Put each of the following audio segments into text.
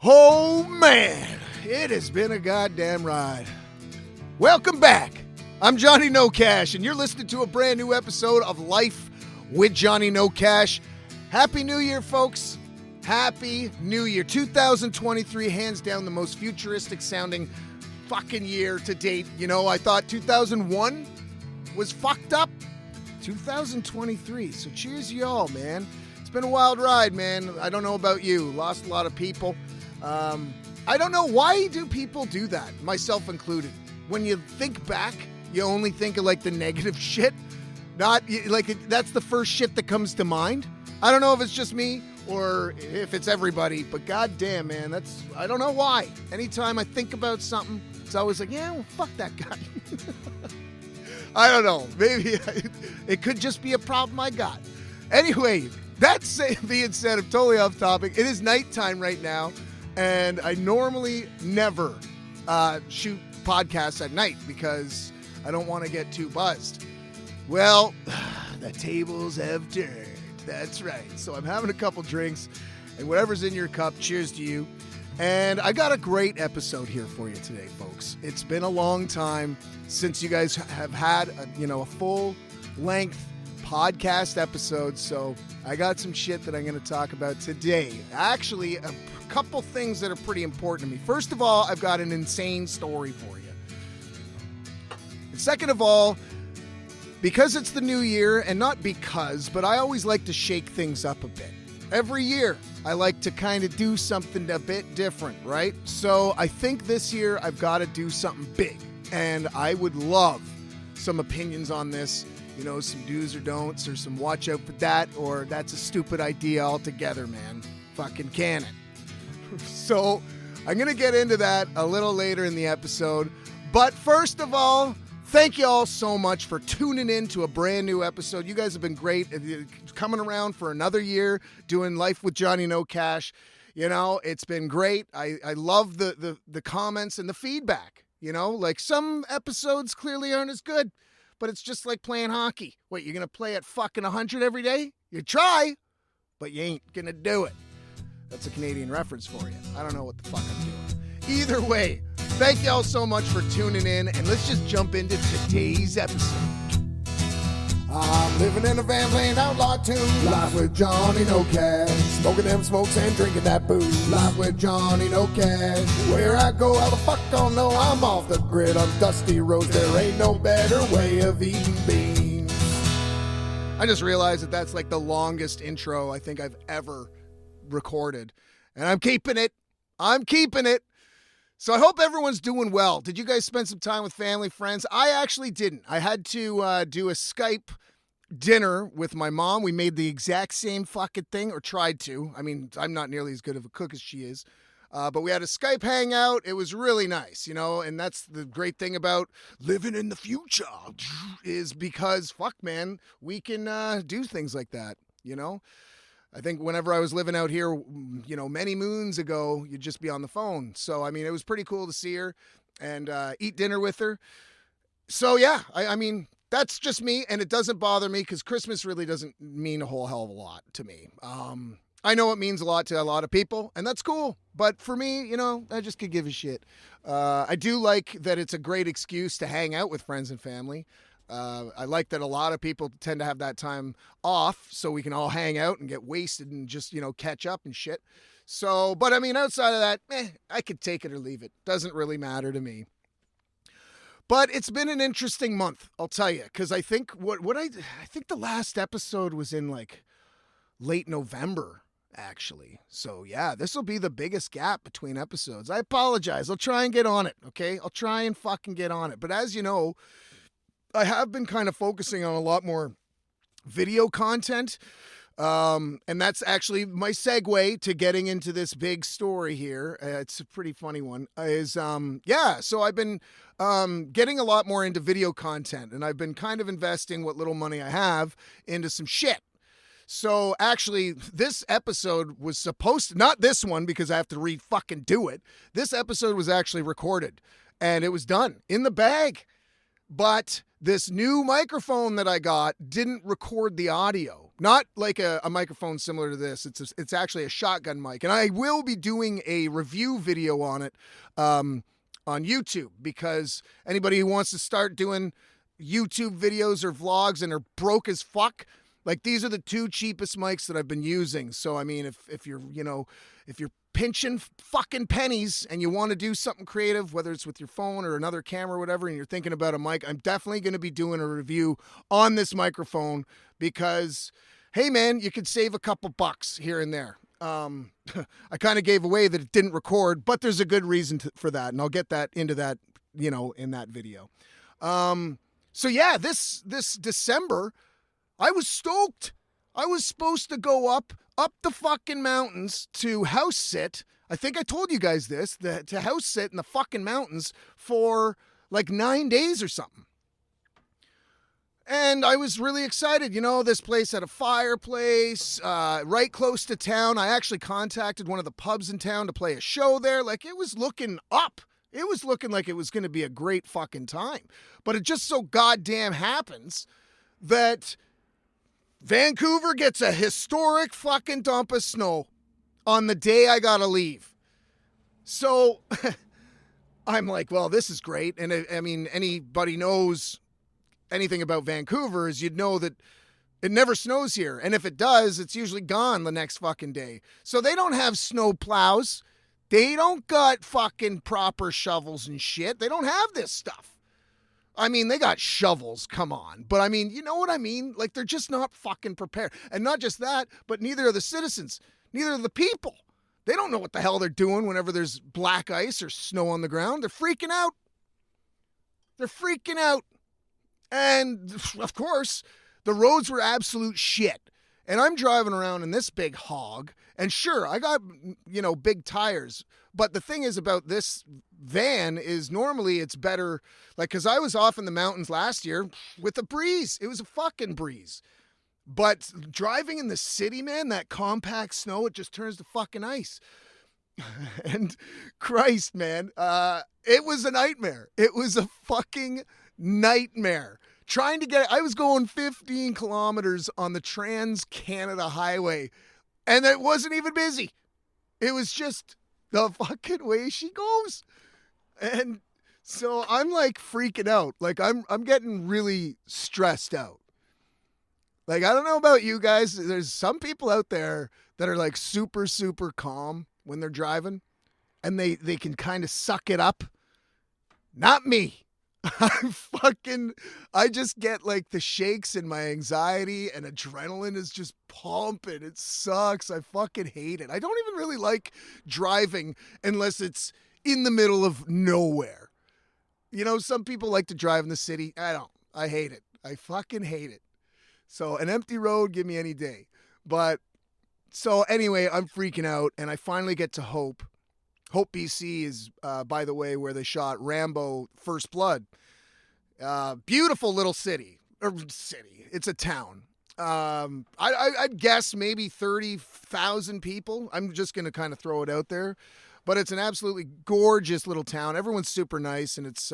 Oh man, it has been a goddamn ride. Welcome back. I'm Johnny Nocash, and you're listening to a brand new episode of Life with Johnny Nocash. Happy New Year, folks. Happy New Year. 2023, hands down the most futuristic sounding fucking year to date. You know, I thought 2001 was fucked up. 2023, so cheers y'all, man. It's been a wild ride, man. I don't know about you. Lost a lot of people. I don't know, why do people do that, myself included? When you think back, you only think of like the negative shit. Not like that's the first shit that comes to mind. I don't know if it's just me or if it's everybody, but goddamn, man, I don't know why. Anytime I think about something, it's always like, yeah, well, fuck that guy. I don't know. Maybe it could just be a problem I got. Anyway, that being said, I'm totally off topic. It is nighttime right now, and I normally never shoot podcasts at night because I don't want to get too buzzed. Well, the tables have turned. That's right. So I'm having a couple drinks, and whatever's in your cup, cheers to you. And I got a great episode here for you today, folks. It's been a long time since you guys have had a full-length podcast episode, so I got some shit that I'm going to talk about today. Actually, a couple things that are pretty important to me. First of all, I've got an insane story for you. And second of all, because it's the new year, and not because, but I always like to shake things up a bit. Every year, I like to kind of do something a bit different, right? So I think this year I've got to do something big, and I would love some opinions on this. You know, some do's or don'ts, or some watch out for that, or that's a stupid idea altogether, man. Fucking can it. So I'm going to get into that a little later in the episode. But first of all, thank you all so much for tuning in to a brand new episode. You guys have been great. Coming around for another year, doing Life with Johnny Nocash. You know, it's been great. I love the comments and the feedback. You know, like some episodes clearly aren't as good, but it's just like playing hockey. What, you're going to play at fucking 100 every day? You try, but you ain't going to do it. That's a Canadian reference for you. I don't know what the fuck I'm doing. Either way, thank y'all so much for tuning in, and let's just jump into today's episode. I'm living in a van playing outlaw tunes. Live with Johnny Nocash. Smoking them smokes and drinking that booze. Live with Johnny Nocash. Where I go, how the fuck don't know. I'm off the grid on dusty roads. There ain't no better way of eating beans. I just realized that that's like the longest intro I think I've ever recorded. And I'm keeping it. So I hope everyone's doing well. Did you guys spend some time with family, friends? I actually didn't. I had to do a Skype dinner with my mom. We made the exact same fucking thing, or tried to. I mean, I'm not nearly as good of a cook as she is. But we had a Skype hangout. It was really nice, you know, and that's the great thing about living in the future is because, fuck, man, we can do things like that, you know? I think whenever I was living out here, you know, many moons ago, you'd just be on the phone. So, I mean, it was pretty cool to see her and eat dinner with her. So, yeah, I mean, that's just me, and it doesn't bother me because Christmas really doesn't mean a whole hell of a lot to me. I know it means a lot to a lot of people, and that's cool. But for me, you know, I just could give a shit. I do like that it's a great excuse to hang out with friends and family. I like that a lot of people tend to have that time off so we can all hang out and get wasted and just, you know, catch up and shit. So, but I mean, outside of that, I could take it or leave it. Doesn't really matter to me. But it's been an interesting month, I'll tell you, because I think I think the last episode was in like late November, actually. So yeah, this will be the biggest gap between episodes. I apologize. I'll try and get on it, okay? I'll try and fucking get on it. But as you know, I have been kind of focusing on a lot more video content, and that's actually my segue to getting into this big story here. It's a pretty funny one. So I've been getting a lot more into video content, and I've been kind of investing what little money I have into some shit. So actually, this episode was supposed to, not this one because I have to fucking do it. This episode was actually recorded, and it was done in the bag. But this new microphone that I got didn't record the audio. Not like a microphone similar to this. It's actually a shotgun mic. And I will be doing a review video on it on YouTube, because anybody who wants to start doing YouTube videos or vlogs and are broke as fuck, like, these are the two cheapest mics that I've been using. So, I mean, if you're pinching fucking pennies and you want to do something creative, whether it's with your phone or another camera or whatever, and you're thinking about a mic, I'm definitely going to be doing a review on this microphone, because, hey man, you could save a couple bucks here and there. I kind of gave away that it didn't record, but there's a good reason for that, and I'll get that into that, in that video. So yeah, this December, I was stoked. I was supposed to go up the fucking mountains to house sit. I think I told you guys this, to house sit in the fucking mountains for like 9 days or something. And I was really excited. This place had a fireplace, right close to town. I actually contacted one of the pubs in town to play a show there. Like, it was looking up. It was looking like it was going to be a great fucking time. But it just so goddamn happens that Vancouver gets a historic fucking dump of snow on the day I gotta leave. So I'm like, well, this is great. And I mean, anybody knows anything about Vancouver is you'd know that it never snows here. And if it does, it's usually gone the next fucking day. So they don't have snow plows. They don't got fucking proper shovels and shit. They don't have this stuff. I mean, they got shovels, come on. But I mean, you know what I mean? Like, they're just not fucking prepared. And not just that, but neither are the citizens. Neither are the people. They don't know what the hell they're doing whenever there's black ice or snow on the ground. They're freaking out. They're freaking out. And, of course, the roads were absolute shit. And I'm driving around in this big hog. And sure, I got, big tires. But the thing is about this van is normally it's better, like, because I was off in the mountains last year with a breeze. It was a fucking breeze. But driving in the city, man, that compact snow, it just turns to fucking ice. And Christ, man, it was a nightmare. It was a fucking nightmare. I was going 15 kilometers on the Trans-Canada Highway, and it wasn't even busy. It was just the fucking way she goes. And so I'm like freaking out. Like, I'm getting really stressed out. Like, I don't know about you guys. There's some people out there that are like super, super calm when they're driving, and they can kind of suck it up. Not me. I just get like the shakes and my anxiety and adrenaline is just pumping. It sucks. I fucking hate it. I don't even really like driving unless it's in the middle of nowhere. Some people like to drive in the city. I don't. I hate it. I fucking hate it. So an empty road, give me any day. But so anyway, I'm freaking out, and I finally get to Hope. Hope, BC is, by the way, where they shot Rambo First Blood. Beautiful little city. It's a town. I'd guess maybe 30,000 people. I'm just going to kind of throw it out there. But it's an absolutely gorgeous little town. Everyone's super nice, and it's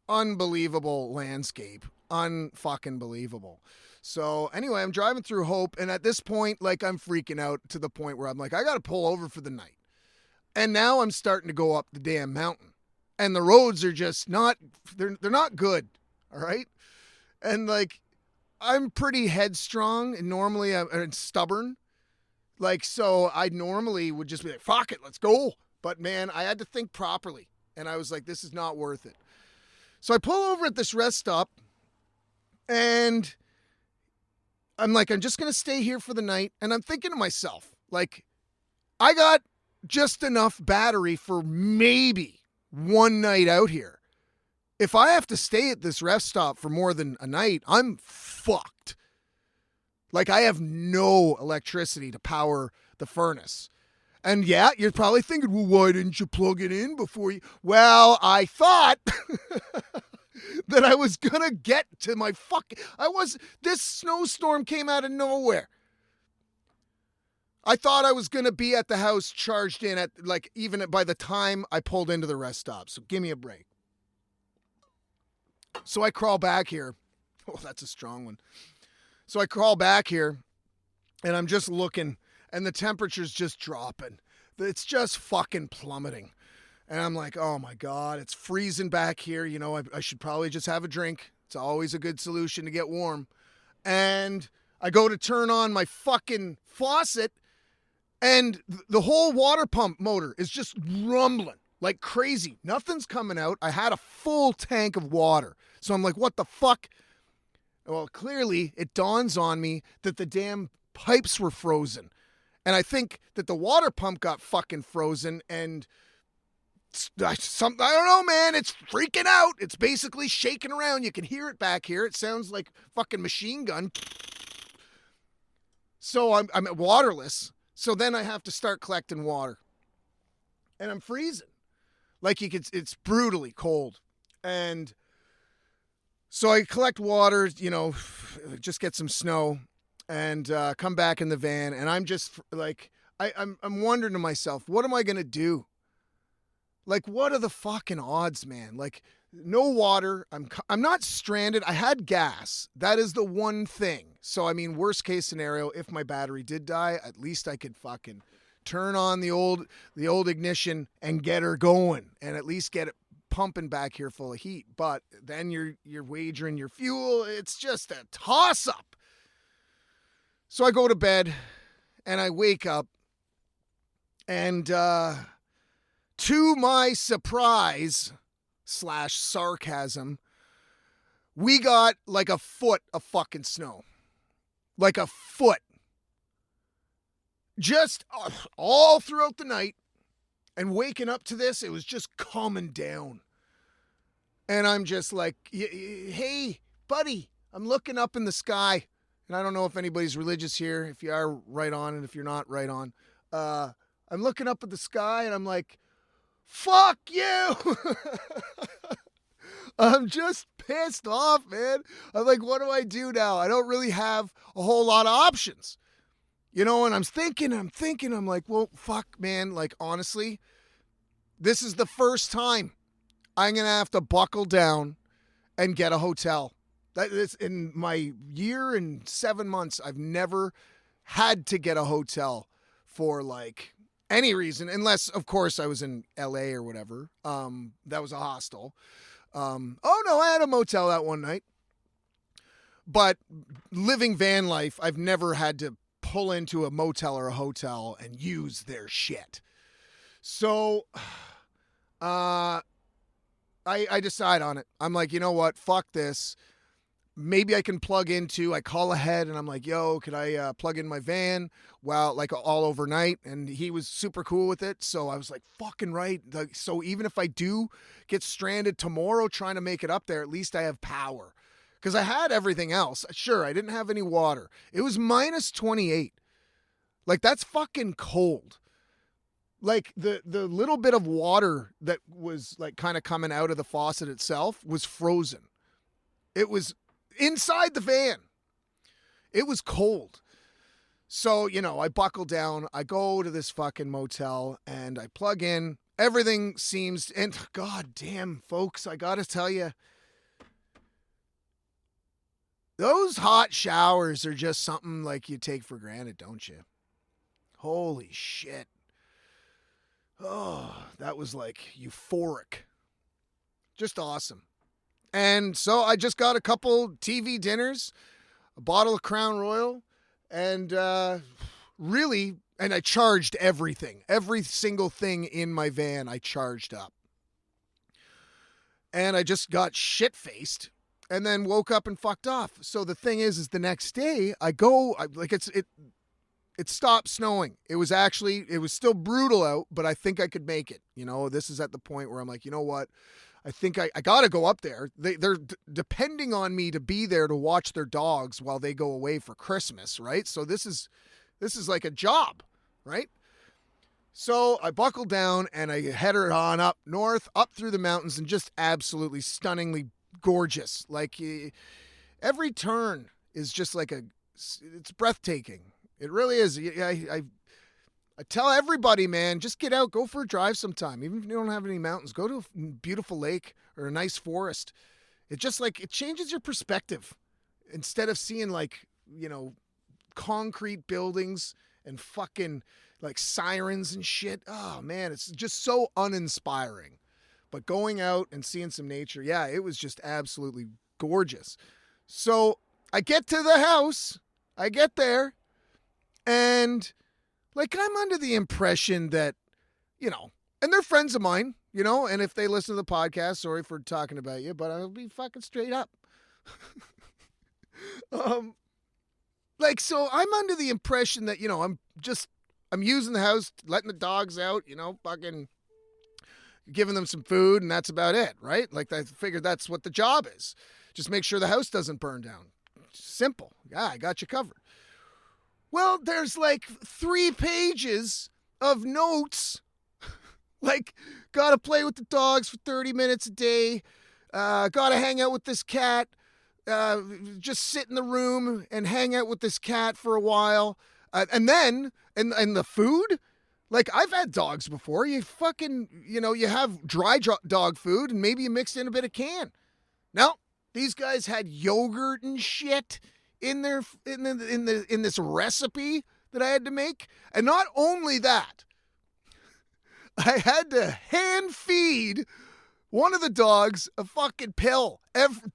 unbelievable landscape. Unfucking believable. So anyway, I'm driving through Hope, and at this point, like, I'm freaking out to the point where I'm like, I got to pull over for the night. And now I'm starting to go up the damn mountain. And the roads are just they're not good, all right? And, like, I'm pretty headstrong, and normally I'm stubborn. Like, so I normally would just be like, fuck it, let's go. But, man, I had to think properly. And I was like, this is not worth it. So I pull over at this rest stop, and I'm like, I'm just going to stay here for the night. And I'm thinking to myself, like, I got just enough battery for maybe one night out here. If I have to stay at this rest stop for more than a night, I'm fucked. Like, I have no electricity to power the furnace. And yeah, you're probably thinking, well, why didn't you plug it in before you... Well, I thought that I was going to get to my fucking... This snowstorm came out of nowhere. I thought I was going to be at the house charged in at, like, even by the time I pulled into the rest stop. So give me a break. So I crawl back here. Oh, that's a strong one. So I crawl back here, and I'm just looking, and the temperature's just dropping. It's just fucking plummeting. And I'm like, oh my God, it's freezing back here. You know, I should probably just have a drink. It's always a good solution to get warm. And I go to turn on my fucking faucet, and the whole water pump motor is just rumbling like crazy. Nothing's coming out. I had a full tank of water. So I'm like, what the fuck? Well, clearly it dawns on me that the damn pipes were frozen. And I think that the water pump got fucking frozen, and I don't know, man. It's freaking out. It's basically shaking around. You can hear it back here. It sounds like fucking machine gun. So I'm waterless. So then I have to start collecting water. And I'm freezing. Like it's brutally cold. And so I collect water, just get some snow, and come back in the van. And I'm just like, I'm wondering to myself, what am I going to do? Like, what are the fucking odds, man? Like, no water. I'm not stranded. I had gas. That is the one thing. So, I mean, worst case scenario, if my battery did die, at least I could fucking turn on the old ignition and get her going, and at least get it pumping back here full of heat. But then you're wagering your fuel. It's just a toss-up. So I go to bed, and I wake up, and to my surprise / sarcasm, we got like a foot of fucking snow. Like a foot. Just all throughout the night. And waking up to this, it was just calming down. And I'm just like, hey, buddy, I'm looking up in the sky. And I don't know if anybody's religious here. If you are, right on. And if you're not, right on. I'm looking up at the sky, and I'm like, fuck you. I'm just pissed off, man. I'm like, what do I do now? I don't really have a whole lot of options. And I'm thinking, I'm like, well, fuck, man. Like, honestly, this is the first time I'm going to have to buckle down and get a hotel. That is, in my year and 7 months, I've never had to get a hotel for like any reason, unless, of course, I was in LA or whatever. That was a hostel. Oh no, I had a motel that one night. But living van life, I've never had to pull into a motel or a hotel and use their shit. So, I decide on it. I'm like, you know what? Fuck this. Maybe I can I call ahead, and I'm like, yo, could I plug in my van all overnight? And he was super cool with it. So I was like, fucking right. So even if I do get stranded tomorrow trying to make it up there, at least I have power. Because I had everything else. Sure, I didn't have any water. It was minus 28. Like, that's fucking cold. Like, the little bit of water that was like kind of coming out of the faucet itself was frozen. It was inside the van. It was cold. So, I buckle down. I go to this fucking motel, and I plug in. Everything seems, and god damn, folks, I gotta tell you, those hot showers are just something like you take for granted, don't you? Holy shit. Oh, that was like euphoric. Just awesome. And so I just got a couple TV dinners, a bottle of Crown Royal, and and I charged everything. Every single thing in my van I charged up. And I just got shit-faced and then woke up and fucked off. So the thing is the next day it stopped snowing. It was still brutal out, but I think I could make it. This is at the point where I'm like, you know what? I think I got to go up there. They're depending on me to be there to watch their dogs while they go away for Christmas, right? So this is like a job, right? So I buckled down and I headed on up north, up through the mountains, and just absolutely stunningly gorgeous. Like, every turn is just like it's breathtaking. It really is. I tell everybody, man, just get out, go for a drive sometime. Even if you don't have any mountains, go to a beautiful lake or a nice forest. It changes your perspective. Instead of seeing like concrete buildings and fucking like sirens and shit. Oh man, it's just so uninspiring. But going out and seeing some nature, yeah, it was just absolutely gorgeous. So I get to the house, I get there, and like I'm under the impression that, and they're friends of mine, and if they listen to the podcast, sorry for talking about you, but I'll be fucking straight up. So I'm under the impression that, I'm using the house, letting the dogs out, fucking giving them some food, and that's about it, right? Like I figured that's what the job is. Just make sure the house doesn't burn down. Simple. Yeah, I got you covered. Well, there's like 3 pages of notes. Like, gotta play with the dogs for 30 minutes a day. Gotta hang out with this cat. Just sit in the room and hang out with this cat for a while. And then, and the food, like I've had dogs before. You fucking, you have dry dog food and maybe you mixed in a bit of can. No, these guys had yogurt and shit in their in this recipe that I had to make. And not only that, I had to hand feed one of the dogs a fucking pill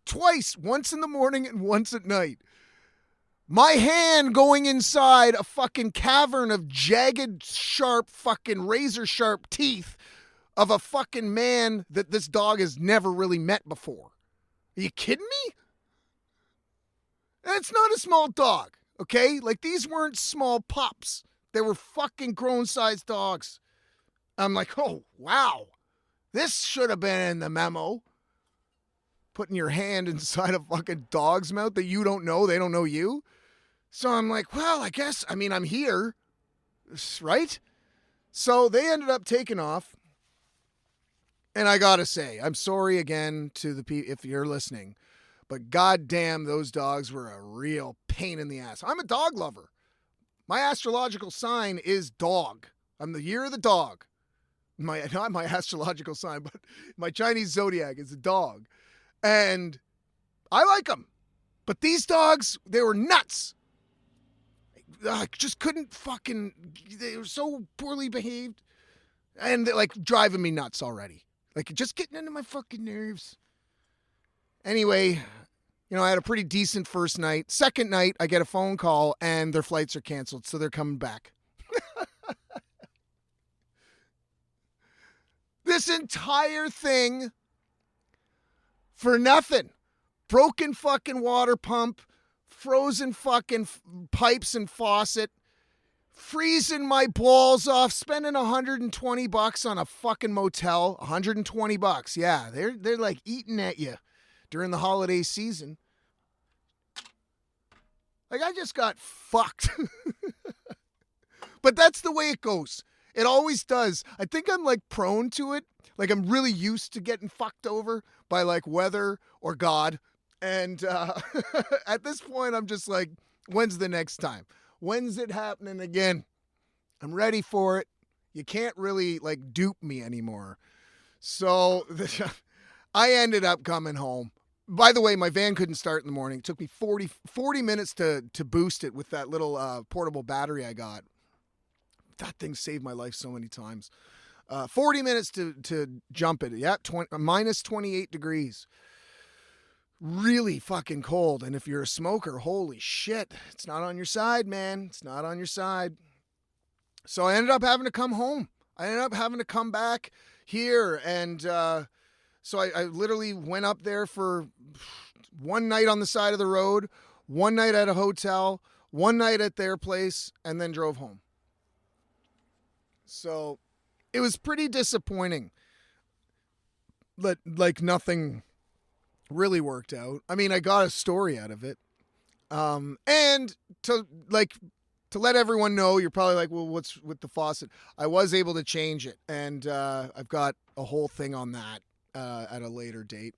twice, once in the morning and once at night. My hand going inside a fucking cavern of jagged, sharp, fucking razor sharp teeth of a fucking man that this dog has never really met before. Are you kidding me? And it's not a small dog, okay? Like these weren't small pups. They were fucking grown-sized dogs. I'm like, oh, wow. This should have been in the memo. Putting your hand inside a fucking dog's mouth that you don't know, they don't know you. So I'm like, well, I'm here, right? So they ended up taking off. And I gotta say, I'm sorry again to the people if you're listening, but goddamn, those dogs were a real pain in the ass. I'm a dog lover. My astrological sign is dog. I'm the year of the dog. Not my astrological sign, but my Chinese zodiac is a dog. And I like them. But these dogs, they were nuts. I just couldn't fucking, they were so poorly behaved. And they're like driving me nuts already. Like just getting into my fucking nerves. Anyway, I had a pretty decent first night. Second night, I get a phone call and their flights are canceled. So they're coming back. This entire thing for nothing. Broken fucking water pump, frozen fucking pipes and faucet, freezing my balls off, spending $120 on a fucking motel. $120. Yeah, they're like eating at you during the holiday season. Like I just got fucked. But that's the way it goes. It always does. I think I'm like prone to it. Like I'm really used to getting fucked over by like weather or God. And at this point, I'm just like, when's the next time? When's it happening again? I'm ready for it. You can't really like dupe me anymore. So I ended up coming home. By the way, my van couldn't start in the morning. It took me 40 minutes to boost it with that little portable battery I got. That thing saved my life so many times. 40 minutes to jump it. Yeah, minus 28 degrees. Really fucking cold. And if you're a smoker, holy shit, it's not on your side, man. It's not on your side. So I ended up having to come home. I ended up having to come back here. And so I literally went up there for one night on the side of the road, one night at a hotel, one night at their place, and then drove home. So it was pretty disappointing that like nothing really worked out. I mean, I got a story out of it. And to let everyone know, you're probably like, well, what's with the faucet? I was able to change it, and I've got a whole thing on that at a later date.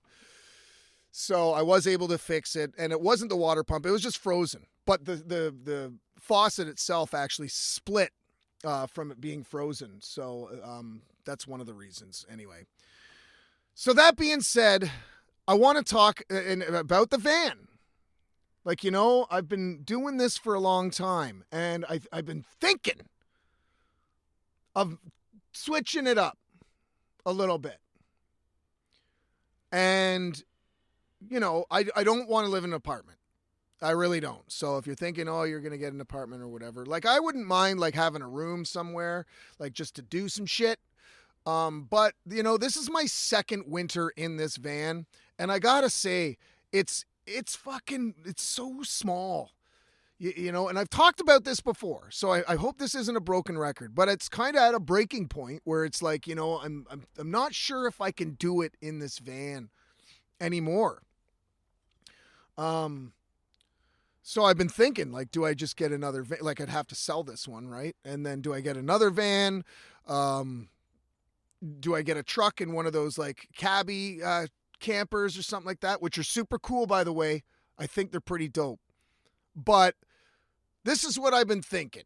So I was able to fix it, and it wasn't the water pump. It was just frozen. But the faucet itself actually split from it being frozen. So that's one of the reasons anyway. So that being said, I want to talk about the van. Like, I've been doing this for a long time, and I've been thinking of switching it up a little bit. And, I don't want to live in an apartment. I really don't. So if you're thinking, oh, you're going to get an apartment or whatever, like I wouldn't mind like having a room somewhere, like just to do some shit. But this is my second winter in this van, and I gotta say, it's so small. And I've talked about this before, so I hope this isn't a broken record, but it's kind of at a breaking point where it's like, I'm not sure if I can do it in this van anymore. So I've been thinking, like, do I just get another van? Like, I'd have to sell this one, right? And then do I get another van? Do I get a truck in one of those like cabbie campers or something like that, which are super cool, by the way. I think they're pretty dope. But this is what I've been thinking.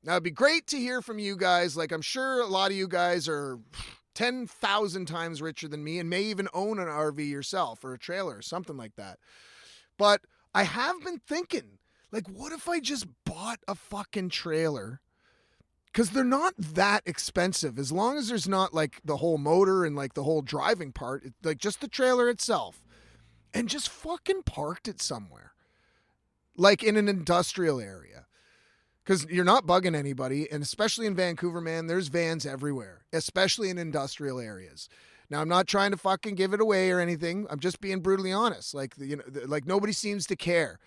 Now, it'd be great to hear from you guys. Like, I'm sure a lot of you guys are 10,000 times richer than me and may even own an RV yourself or a trailer or something like that. But I have been thinking, like, what if I just bought a fucking trailer? Because they're not that expensive, as long as there's not like the whole motor and like the whole driving part, like just the trailer itself, and just fucking parked it somewhere, like in an industrial area. Because you're not bugging anybody, and especially in Vancouver, man, there's vans everywhere, especially in industrial areas. Now, I'm not trying to fucking give it away or anything. I'm just being brutally honest. Like, like nobody seems to care.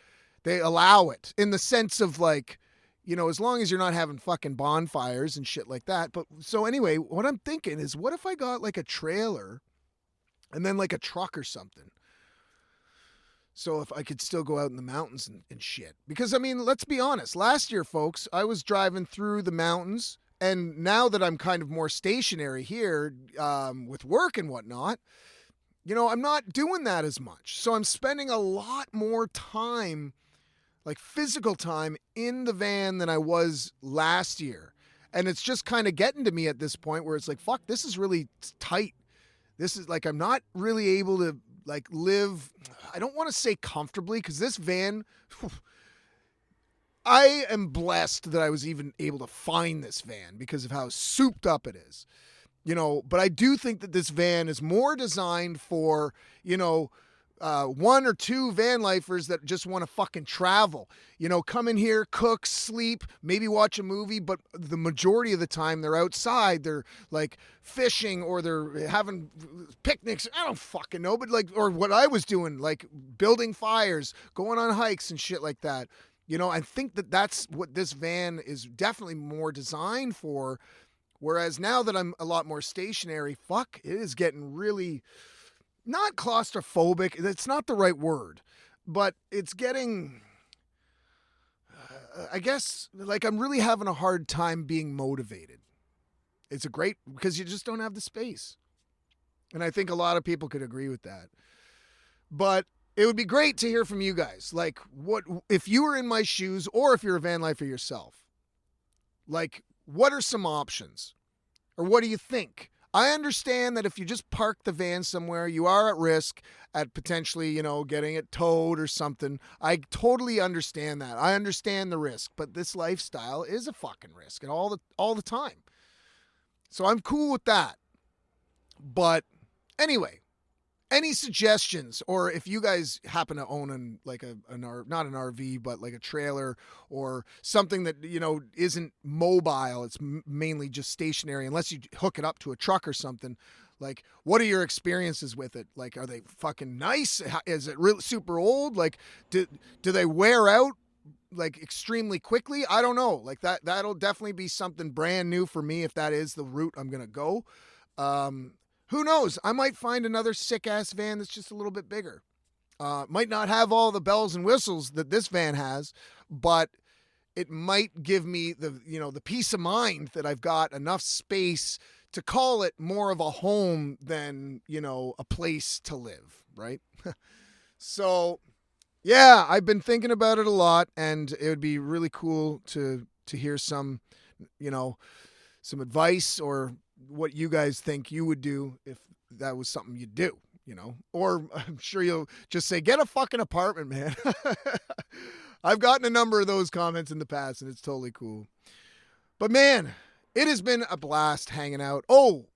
They allow it in the sense of like, as long as you're not having fucking bonfires and shit like that. But so anyway, what I'm thinking is, what if I got like a trailer and then like a truck or something? So if I could still go out in the mountains and shit. Because, I mean, let's be honest. Last year, folks, I was driving through the mountains. And now that I'm kind of more stationary here with work and whatnot, I'm not doing that as much. So I'm spending a lot more time, like physical time, in the van than I was last year. And it's just kind of getting to me at this point where it's like, fuck, this is really tight. This is like, I'm not really able to like live, I don't want to say comfortably, because this van, I am blessed that I was even able to find this van because of how souped up it is. But I do think that this van is more designed for, one or two van lifers that just want to fucking travel, come in here, cook, sleep, maybe watch a movie. But the majority of the time they're outside, they're like fishing or they're having picnics. I don't fucking know, but like, or what I was doing, like building fires, going on hikes and shit like that. I think that that's what this van is definitely more designed for. Whereas now that I'm a lot more stationary, fuck, it is getting really, not claustrophobic. That's not the right word, but it's getting, I guess, like I'm really having a hard time being motivated. It's because you just don't have the space. And I think a lot of people could agree with that. But it would be great to hear from you guys. Like, what, if you were in my shoes or if you're a van lifer yourself, like, what are some options? Or what do you think? I understand that if you just park the van somewhere, you are at risk at potentially, getting it towed or something. I totally understand that. I understand the risk, but this lifestyle is a fucking risk and all the time. So I'm cool with that. But anyway, any suggestions, or if you guys happen to own not an RV, but like a trailer or something that, isn't mobile, it's mainly just stationary, unless you hook it up to a truck or something. Like, what are your experiences with it? Like, are they fucking nice? Is it really super old? Like, do they wear out like extremely quickly? I don't know. Like that'll definitely be something brand new for me if that is the route I'm going to go. Who knows? I might find another sick-ass van that's just a little bit bigger. Might not have all the bells and whistles that this van has, but it might give me the peace of mind that I've got enough space to call it more of a home than, a place to live, right? So, yeah, I've been thinking about it a lot, and it would be really cool to hear some advice or what you guys think you would do if that was something you'd do. or I'm sure you'll just say, get a fucking apartment, man. I've gotten a number of those comments in the past, and it's totally cool. But man, it has been a blast hanging out. Oh,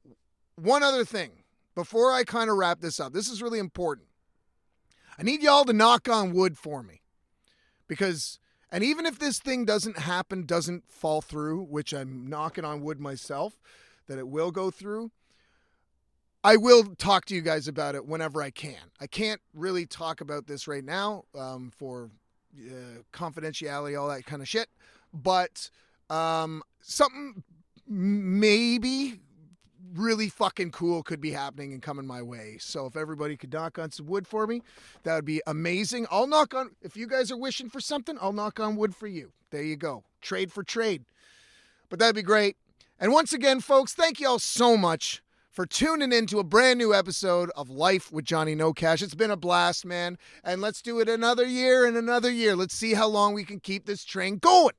one other thing before I kind of wrap this up. This is really important. I need y'all to knock on wood for me, and even if this thing doesn't fall through, which I'm knocking on wood myself, that it will go through, I will talk to you guys about it whenever I can. I can't really talk about this right now for confidentiality, all that kind of shit. But something maybe really fucking cool could be happening and coming my way. So if everybody could knock on some wood for me, that would be amazing. If you guys are wishing for something, I'll knock on wood for you. There you go. Trade for trade. But that'd be great. And once again, folks, thank you all so much for tuning in to a brand new episode of Life with Johnny Nocash. It's been a blast, man. And let's do it another year and another year. Let's see how long we can keep this train going.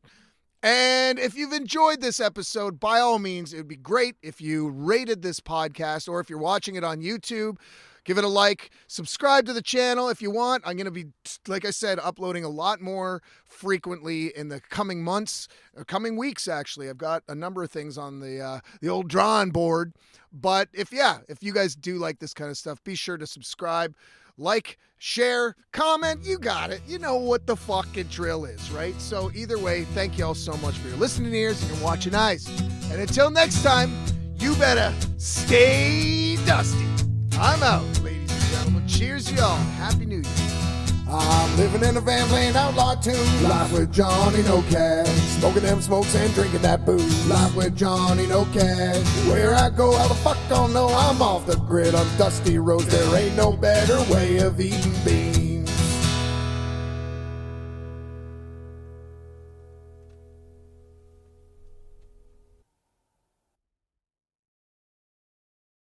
And if you've enjoyed this episode, by all means, it would be great if you rated this podcast, or if you're watching it on YouTube, give it a like, subscribe to the channel if you want. I'm going to be, like I said, uploading a lot more frequently in the coming months, or coming weeks, actually. I've got a number of things on the old drawing board. But if you guys do like this kind of stuff, be sure to subscribe, like, share, comment. You got it. You know what the fucking drill is, right? So either way, thank you all so much for your listening ears and your watching eyes. And until next time, you better stay dusty. I'm out, ladies and gentlemen. Cheers, y'all. Happy New Year. I'm living in a van playing outlaw tunes. Life with Johnny Nocash. Smoking them smokes and drinking that booze. Life with Johnny Nocash. Where I go, how the fuck don't know. I'm off the grid on dusty roads. There ain't no better way of eating beans.